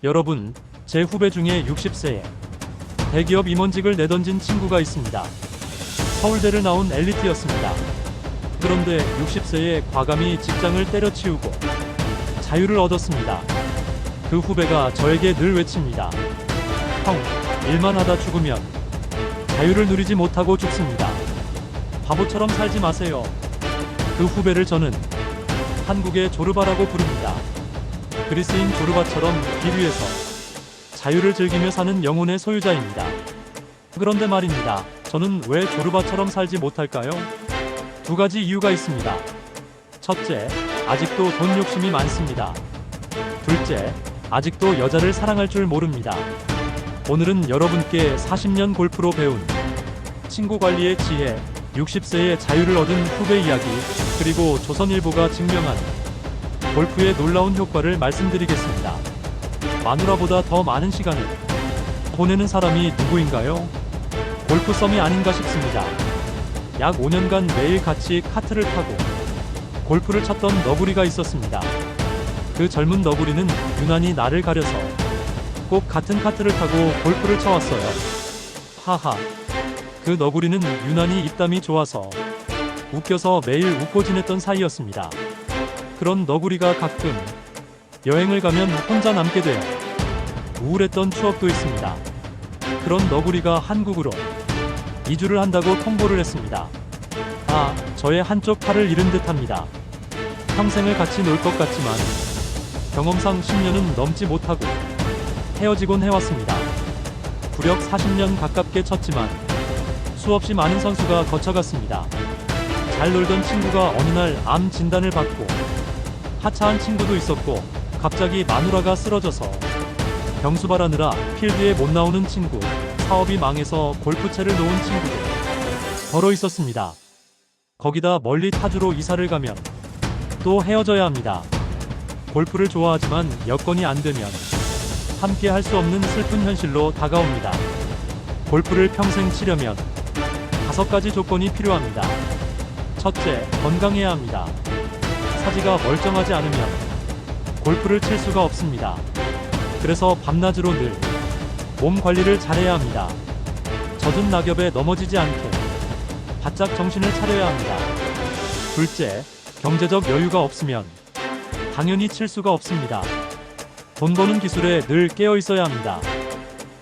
여러분, 제 후배 중에 60세에 대기업 임원직을 내던진 친구가 있습니다. 서울대를 나온 엘리트였습니다. 그런데 60세에 과감히 직장을 때려치우고 자유를 얻었습니다. 그 후배가 저에게 늘 외칩니다. 형, 일만 하다 죽으면 자유를 누리지 못하고 죽습니다. 바보처럼 살지 마세요. 그 후배를 저는 한국의 조르바라고 부릅니다. 그리스인 조르바처럼 길 위에서 자유를 즐기며 사는 영혼의 소유자입니다. 그런데 말입니다. 저는 왜 조르바처럼 살지 못할까요? 두 가지 이유가 있습니다. 첫째, 아직도 돈 욕심이 많습니다. 둘째, 아직도 여자를 사랑할 줄 모릅니다. 오늘은 여러분께 40년 골프로 배운 친구 관리의 지혜, 60세의 자유를 얻은 후배 이야기, 그리고 조선일보가 증명한 골프의 놀라운 효과를 말씀드리겠습니다. 마누라보다 더 많은 시간을 보내는 사람이 누구인가요? 골프썸이 아닌가 싶습니다. 약 5년간 매일 같이 카트를 타고 골프를 쳤던 너구리가 있었습니다. 그 젊은 너구리는 유난히 나를 가려서 꼭 같은 카트를 타고 골프를 쳐왔어요. 하하. 그 너구리는 유난히 입담이 좋아서 웃겨서 매일 웃고 지냈던 사이였습니다. 그런 너구리가 가끔 여행을 가면 혼자 남게 되어 우울했던 추억도 있습니다. 그런 너구리가 한국으로 이주를 한다고 통보를 했습니다. 아, 저의 한쪽 팔을 잃은 듯합니다. 평생을 같이 놀 것 같지만 경험상 10년은 넘지 못하고 헤어지곤 해왔습니다. 구력 40년 가깝게 쳤지만 수없이 많은 선수가 거쳐갔습니다. 잘 놀던 친구가 어느 날 암 진단을 받고 하차한 친구도 있었고, 갑자기 마누라가 쓰러져서 병수발하느라 필드에 못 나오는 친구, 사업이 망해서 골프채를 놓은 친구도 더러 있었습니다. 거기다 멀리 타주로 이사를 가면 또 헤어져야 합니다. 골프를 좋아하지만 여건이 안 되면 함께 할 수 없는 슬픈 현실로 다가옵니다. 골프를 평생 치려면 5가지 조건이 필요합니다. 첫째, 건강해야 합니다. 사지가 멀쩡하지 않으면 골프를 칠 수가 없습니다. 그래서 밤낮으로 늘 몸 관리를 잘해야 합니다. 젖은 낙엽에 넘어지지 않게 바짝 정신을 차려야 합니다. 둘째, 경제적 여유가 없으면 당연히 칠 수가 없습니다. 돈 버는 기술에 늘 깨어 있어야 합니다.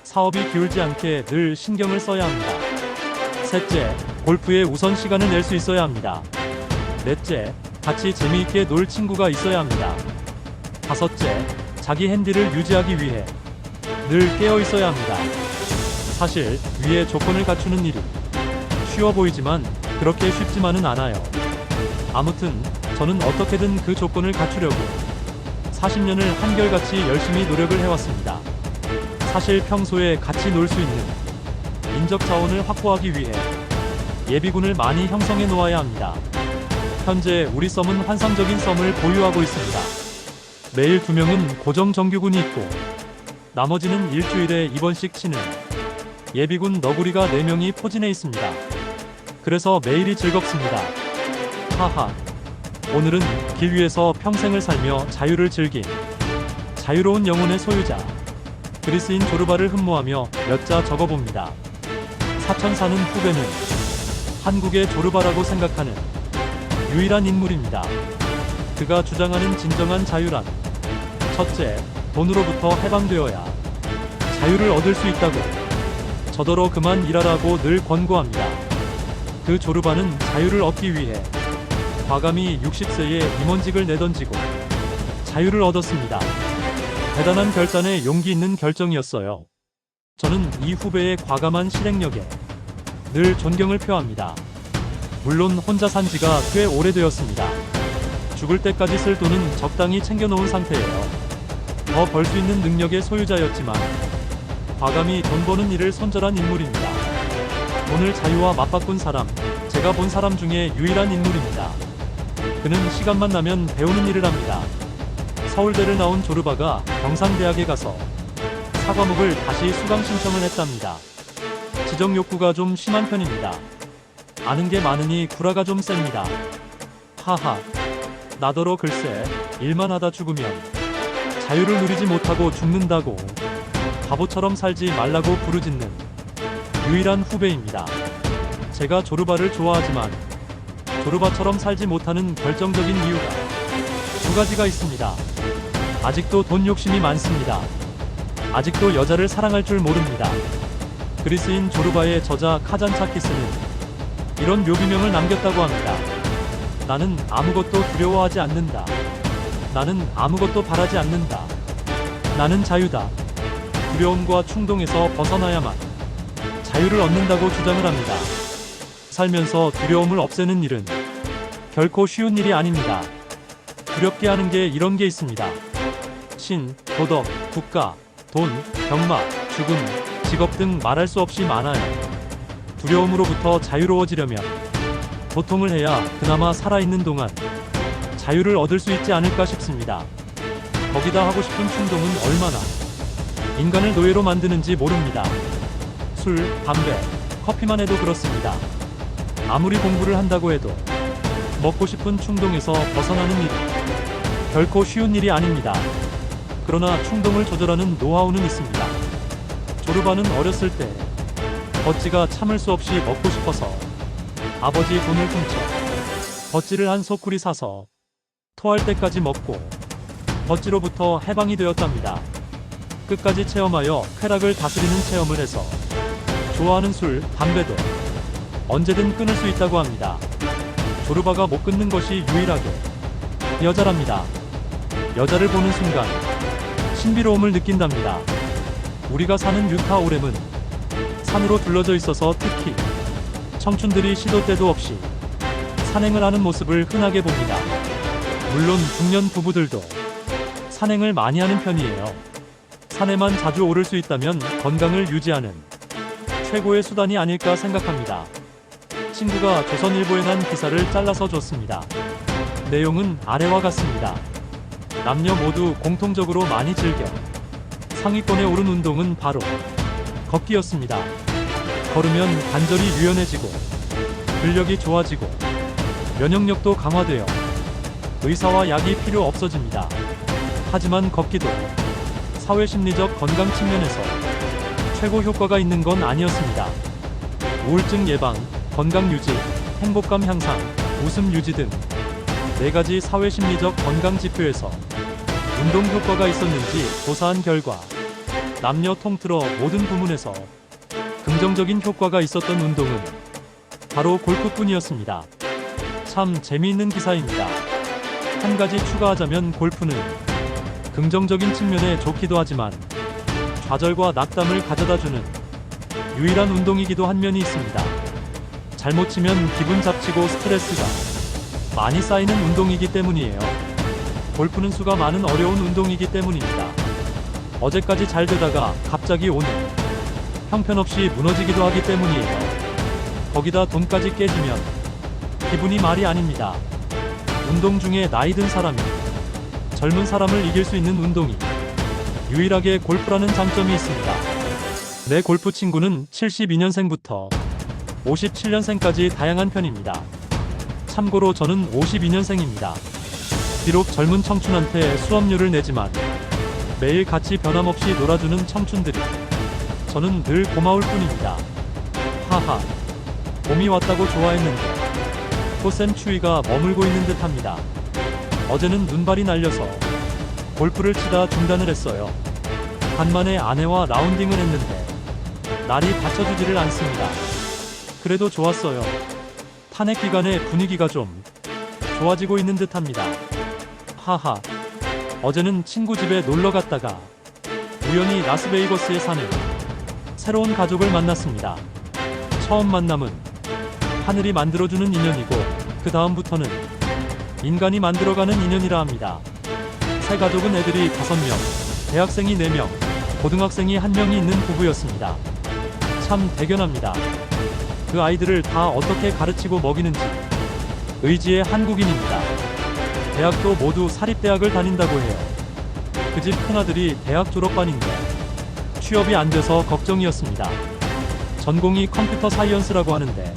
사업이 기울지 않게 늘 신경을 써야 합니다. 셋째, 골프에 우선 시간을 낼 수 있어야 합니다. 넷째, 같이 재미있게 놀 친구가 있어야 합니다. 다섯째, 자기 핸디를 유지하기 위해 늘 깨어 있어야 합니다. 사실 위의 조건을 갖추는 일이 쉬워 보이지만 그렇게 쉽지만은 않아요. 아무튼 저는 어떻게든 그 조건을 갖추려고 40년을 한결같이 열심히 노력을 해왔습니다. 사실 평소에 같이 놀 수 있는 인적 자원을 확보하기 위해 예비군을 많이 형성해 놓아야 합니다. 현재 우리 썸은 환상적인 썸을 보유하고 있습니다. 매일 2명은 고정 정규군이 있고 나머지는 일주일에 2번씩 치는 예비군 너구리가 4명이 포진해 있습니다. 그래서 매일이 즐겁습니다. 하하. 오늘은 길 위에서 평생을 살며 자유를 즐긴 자유로운 영혼의 소유자 그리스인 조르바를 흠모하며 몇 자 적어봅니다. 사천 사는 후배는 한국의 조르바라고 생각하는 유일한 인물입니다. 그가 주장하는 진정한 자유란 첫째, 돈으로부터 해방되어야 자유를 얻을 수 있다고 저더러 그만 일하라고 늘 권고합니다. 그 조르바는 자유를 얻기 위해 과감히 60세에 임원직을 내던지고 자유를 얻었습니다. 대단한 결단에 용기 있는 결정이었어요. 저는 이 후배의 과감한 실행력에 늘 존경을 표합니다. 물론 혼자 산 지가 꽤 오래되었습니다. 죽을 때까지 쓸 돈은 적당히 챙겨놓은 상태예요. 더 벌 수 있는 능력의 소유자였지만 과감히 돈 버는 일을 손절한 인물입니다. 돈을 자유와 맞바꾼 사람, 제가 본 사람 중에 유일한 인물입니다. 그는 시간만 나면 배우는 일을 합니다. 서울대를 나온 조르바가 경상대학에 가서 사과목을 다시 수강 신청을 했답니다. 지적 욕구가 좀 심한 편입니다. 아는 게 많으니 구라가 좀 셉니다. 하하. 나더러 글쎄, 일만 하다 죽으면 자유를 누리지 못하고 죽는다고 바보처럼 살지 말라고 부르짖는 유일한 후배입니다. 제가 조르바를 좋아하지만 조르바처럼 살지 못하는 결정적인 이유가 두 가지가 있습니다. 아직도 돈 욕심이 많습니다. 아직도 여자를 사랑할 줄 모릅니다. 그리스인 조르바의 저자 카잔차키스는 이런 묘비명을 남겼다고 합니다. 나는 아무것도 두려워하지 않는다. 나는 아무것도 바라지 않는다. 나는 자유다. 두려움과 충동에서 벗어나야만 자유를 얻는다고 주장을 합니다. 살면서 두려움을 없애는 일은 결코 쉬운 일이 아닙니다. 두렵게 하는 게 이런 게 있습니다. 신, 도덕, 국가, 돈, 병마, 죽음, 직업 등 말할 수 없이 많아요. 두려움으로부터 자유로워지려면 고통을 해야 그나마 살아있는 동안 자유를 얻을 수 있지 않을까 싶습니다. 거기다 하고 싶은 충동은 얼마나 인간을 노예로 만드는지 모릅니다. 술, 담배, 커피만 해도 그렇습니다. 아무리 공부를 한다고 해도 먹고 싶은 충동에서 벗어나는 일은 결코 쉬운 일이 아닙니다. 그러나 충동을 조절하는 노하우는 있습니다. 조르바는 어렸을 때 버찌가 참을 수 없이 먹고 싶어서 아버지 돈을 훔쳐 버찌를 한 소쿠리 사서 토할 때까지 먹고 버찌로부터 해방이 되었답니다. 끝까지 체험하여 쾌락을 다스리는 체험을 해서 좋아하는 술, 담배도 언제든 끊을 수 있다고 합니다. 조르바가 못 끊는 것이 유일하게 여자랍니다. 여자를 보는 순간 신비로움을 느낀답니다. 우리가 사는 유타 오렘은 산으로 둘러져 있어서 특히 청춘들이 시도 때도 없이 산행을 하는 모습을 흔하게 봅니다. 물론 중년 부부들도 산행을 많이 하는 편이에요. 산에만 자주 오를 수 있다면 건강을 유지하는 최고의 수단이 아닐까 생각합니다. 친구가 조선일보에 난 기사를 잘라서 줬습니다. 내용은 아래와 같습니다. 남녀 모두 공통적으로 많이 즐겨 상위권에 오른 운동은 바로 걷기였습니다. 걸으면 관절이 유연해지고 근력이 좋아지고 면역력도 강화되어 의사와 약이 필요 없어집니다. 하지만 걷기도 사회심리적 건강 측면에서 최고 효과가 있는 건 아니었습니다. 우울증 예방, 건강 유지, 행복감 향상, 웃음 유지 등 4가지 사회심리적 건강 지표에서 운동 효과가 있었는지 조사한 결과 남녀 통틀어 모든 부문에서 긍정적인 효과가 있었던 운동은 바로 골프뿐이었습니다. 참 재미있는 기사입니다. 한 가지 추가하자면 골프는 긍정적인 측면에 좋기도 하지만 좌절과 낙담을 가져다주는 유일한 운동이기도 한 면이 있습니다. 잘못 치면 기분 잡치고 스트레스가 많이 쌓이는 운동이기 때문이에요. 골프는 수가 많은 어려운 운동이기 때문입니다. 어제까지 잘 되다가 갑자기 오늘 형편없이 무너지기도 하기 때문이에요. 거기다 돈까지 깨지면 기분이 말이 아닙니다. 운동 중에 나이 든 사람이 젊은 사람을 이길 수 있는 운동이 유일하게 골프라는 장점이 있습니다. 내 골프 친구는 72년생부터 57년생까지 다양한 편입니다. 참고로 저는 52년생입니다. 비록 젊은 청춘한테 수업료를 내지만 매일 같이 변함없이 놀아주는 청춘들이 저는 늘 고마울 뿐입니다. 하하. 봄이 왔다고 좋아했는데 꽃샘 추위가 머물고 있는 듯합니다. 어제는 눈발이 날려서 골프를 치다 중단을 했어요. 간만에 아내와 라운딩을 했는데 날이 받쳐주지를 않습니다. 그래도 좋았어요. 탄핵 기간에 분위기가 좀 좋아지고 있는 듯합니다. 하하. 어제는 친구 집에 놀러 갔다가 우연히 라스베이거스에 사는 새로운 가족을 만났습니다. 처음 만남은 하늘이 만들어주는 인연이고 그 다음부터는 인간이 만들어가는 인연이라 합니다. 새 가족은 애들이 5명, 대학생이 4명, 고등학생이 1명이 있는 부부였습니다. 참 대견합니다. 그 아이들을 다 어떻게 가르치고 먹이는지 의지의 한국인입니다. 대학도 모두 사립대학을 다닌다고 해요. 그 집 큰아들이 대학 졸업반인데 취업이 안 돼서 걱정이었습니다. 전공이 컴퓨터 사이언스라고 하는데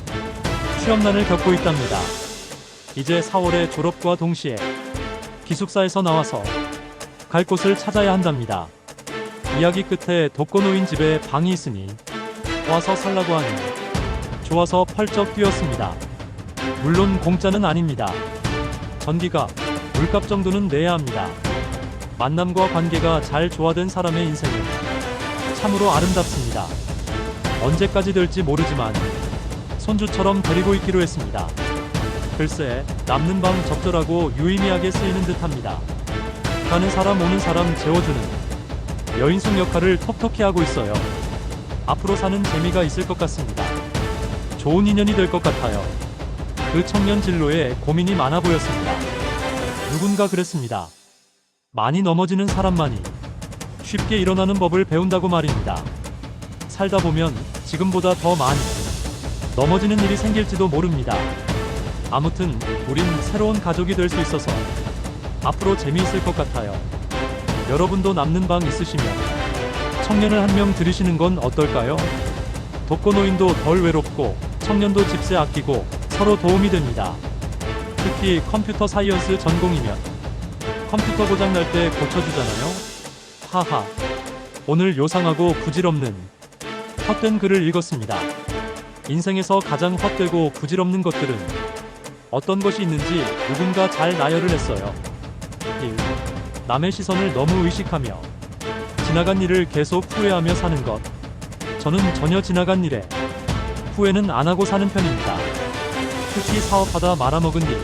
취업난을 겪고 있답니다. 이제 4월에 졸업과 동시에 기숙사에서 나와서 갈 곳을 찾아야 한답니다. 이야기 끝에 독거노인 집에 방이 있으니 와서 살라고 하니 좋아서 펄쩍 뛰었습니다. 물론 공짜는 아닙니다. 전기가, 물값 정도는 내야 합니다. 만남과 관계가 잘 조화된 사람의 인생은 참으로 아름답습니다. 언제까지 될지 모르지만 손주처럼 데리고 있기로 했습니다. 글쎄, 남는 방 적절하고 유의미하게 쓰이는 듯합니다. 가는 사람 오는 사람 재워주는 여인숙 역할을 톡톡히 하고 있어요. 앞으로 사는 재미가 있을 것 같습니다. 좋은 인연이 될 것 같아요. 그 청년 진로에 고민이 많아 보였습니다. 누군가 그랬습니다. 많이 넘어지는 사람만이 쉽게 일어나는 법을 배운다고 말입니다. 살다 보면 지금보다 더 많이 넘어지는 일이 생길지도 모릅니다. 아무튼 우린 새로운 가족이 될 수 있어서 앞으로 재미있을 것 같아요. 여러분도 남는 방 있으시면 청년을 한 명 들이시는 건 어떨까요? 독거노인도 덜 외롭고 청년도 집세 아끼고 서로 도움이 됩니다. 특히 컴퓨터 사이언스 전공이면 컴퓨터 고장 날 때 고쳐주잖아요. 하하. 오늘 요상하고 부질없는 헛된 글을 읽었습니다. 인생에서 가장 헛되고 부질없는 것들은 어떤 것이 있는지 누군가 잘 나열을 했어요. 1. 남의 시선을 너무 의식하며 지나간 일을 계속 후회하며 사는 것. 저는 전혀 지나간 일에 후회는 안 하고 사는 편입니다. 특히 사업하다 말아먹은 일.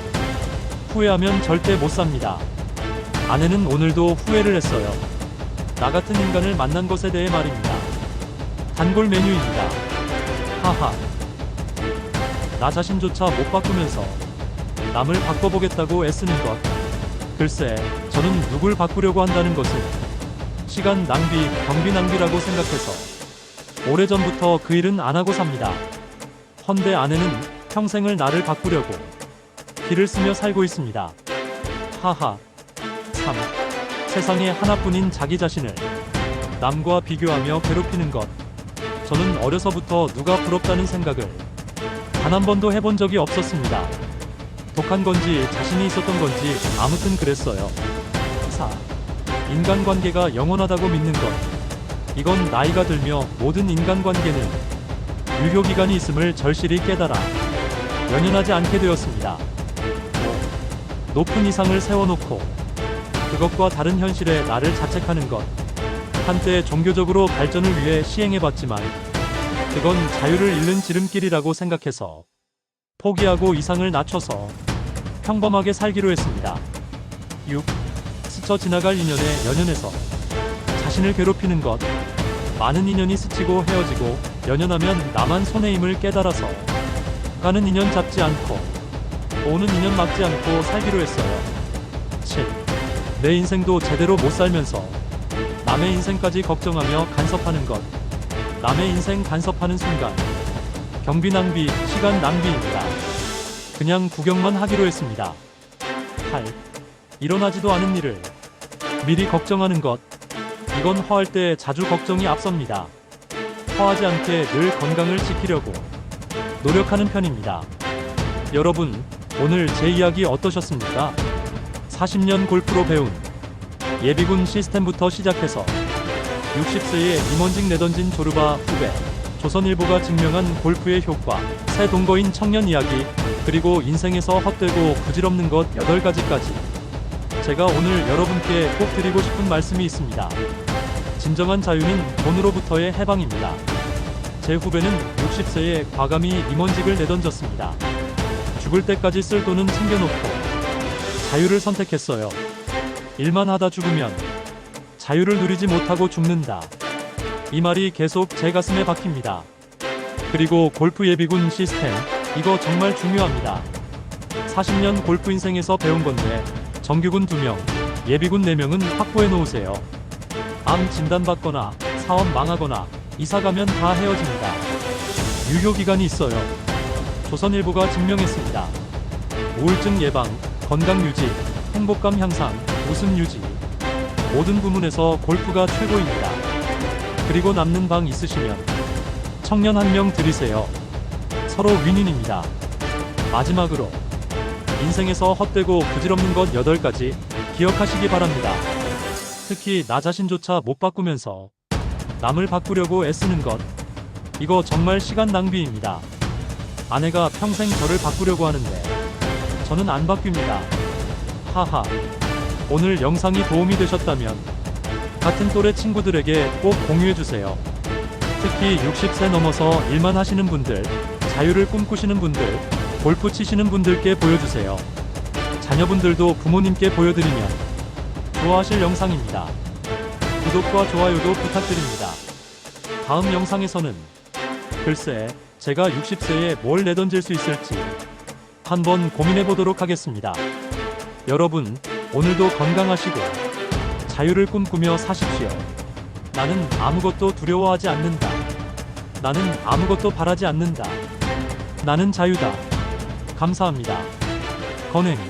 후회하면 절대 못 삽니다. 아내는 오늘도 후회를 했어요. 나 같은 인간을 만난 것에 대해 말입니다. 단골 메뉴입니다. 하하. 나 자신조차 못 바꾸면서 남을 바꿔보겠다고 애쓰는 것. 글쎄, 저는 누굴 바꾸려고 한다는 것은 시간 낭비, 경비 낭비라고 생각해서 오래전부터 그 일은 안 하고 삽니다. 헌데 아내는 평생을 나를 바꾸려고 기를 쓰며 살고 있습니다. 하하. 3. 세상에 하나뿐인 자기 자신을 남과 비교하며 괴롭히는 것. 저는 어려서부터 누가 부럽다는 생각을 단 한 번도 해본 적이 없었습니다. 독한 건지 자신이 있었던 건지 아무튼 그랬어요. 4. 인간관계가 영원하다고 믿는 것. 이건 나이가 들며 모든 인간관계는 유효기간이 있음을 절실히 깨달아 연연하지 않게 되었습니다. 5. 높은 이상을 세워놓고 그것과 다른 현실에 나를 자책하는 것. 한때 종교적으로 발전을 위해 시행해봤지만 그건 자유를 잃는 지름길이라고 생각해서 포기하고 이상을 낮춰서 평범하게 살기로 했습니다. 6. 스쳐 지나갈 인연에 연연해서 자신을 괴롭히는 것. 많은 인연이 스치고 헤어지고 연연하면 나만 손해임을 깨달아서 가는 인연 잡지 않고 오는 인연 막지 않고 살기로 했어요. 7. 내 인생도 제대로 못 살면서 남의 인생까지 걱정하며 간섭하는 것. 남의 인생 간섭하는 순간 경비 낭비, 시간 낭비입니다. 그냥 구경만 하기로 했습니다. 8. 일어나지도 않은 일을 미리 걱정하는 것. 이건 허할 때 자주 걱정이 앞섭니다. 허하지 않게 늘 건강을 지키려고 노력하는 편입니다. 여러분, 오늘 제 이야기 어떠셨습니까? 40년 골프로 배운 예비군 시스템부터 시작해서 60세에 임원직 내던진 조르바 후배, 조선일보가 증명한 골프의 효과, 새 동거인 청년 이야기, 그리고 인생에서 헛되고 부질없는 것 8가지까지 제가 오늘 여러분께 꼭 드리고 싶은 말씀이 있습니다. 진정한 자유는 돈으로부터의 해방입니다. 제 후배는 60세에 과감히 임원직을 내던졌습니다. 죽을 때까지 쓸 돈은 챙겨놓고 자유를 선택했어요. 일만 하다 죽으면 자유를 누리지 못하고 죽는다. 이 말이 계속 제 가슴에 박힙니다. 그리고 골프 예비군 시스템, 이거 정말 중요합니다. 40년 골프 인생에서 배운 건데 정규군 2명, 예비군 4명은 확보해 놓으세요. 암 진단받거나 사업 망하거나 이사 가면 다 헤어집니다. 유효기간이 있어요. 조선일보가 증명했습니다. 우울증 예방, 건강 유지, 행복감 향상, 웃음 유지, 모든 부문에서 골프가 최고입니다. 그리고 남는 방 있으시면 청년 한 명 들이세요. 서로 윈윈입니다. 마지막으로 인생에서 헛되고 부질없는 것 8가지 기억하시기 바랍니다. 특히 나 자신조차 못 바꾸면서 남을 바꾸려고 애쓰는 것. 이거 정말 시간 낭비입니다. 아내가 평생 저를 바꾸려고 하는데 저는 안 바뀝니다. 하하. 오늘 영상이 도움이 되셨다면 같은 또래 친구들에게 꼭 공유해주세요. 특히 60세 넘어서 일만 하시는 분들, 자유를 꿈꾸시는 분들, 골프 치시는 분들께 보여주세요. 자녀분들도 부모님께 보여드리면 좋아하실 영상입니다. 구독과 좋아요도 부탁드립니다. 다음 영상에서는 글쎄 제가 60세에 뭘 내던질 수 있을지 한번 고민해보도록 하겠습니다. 여러분, 오늘도 건강하시고 자유를 꿈꾸며 사십시오. 나는 아무것도 두려워하지 않는다. 나는 아무것도 바라지 않는다. 나는 자유다. 감사합니다. 건행.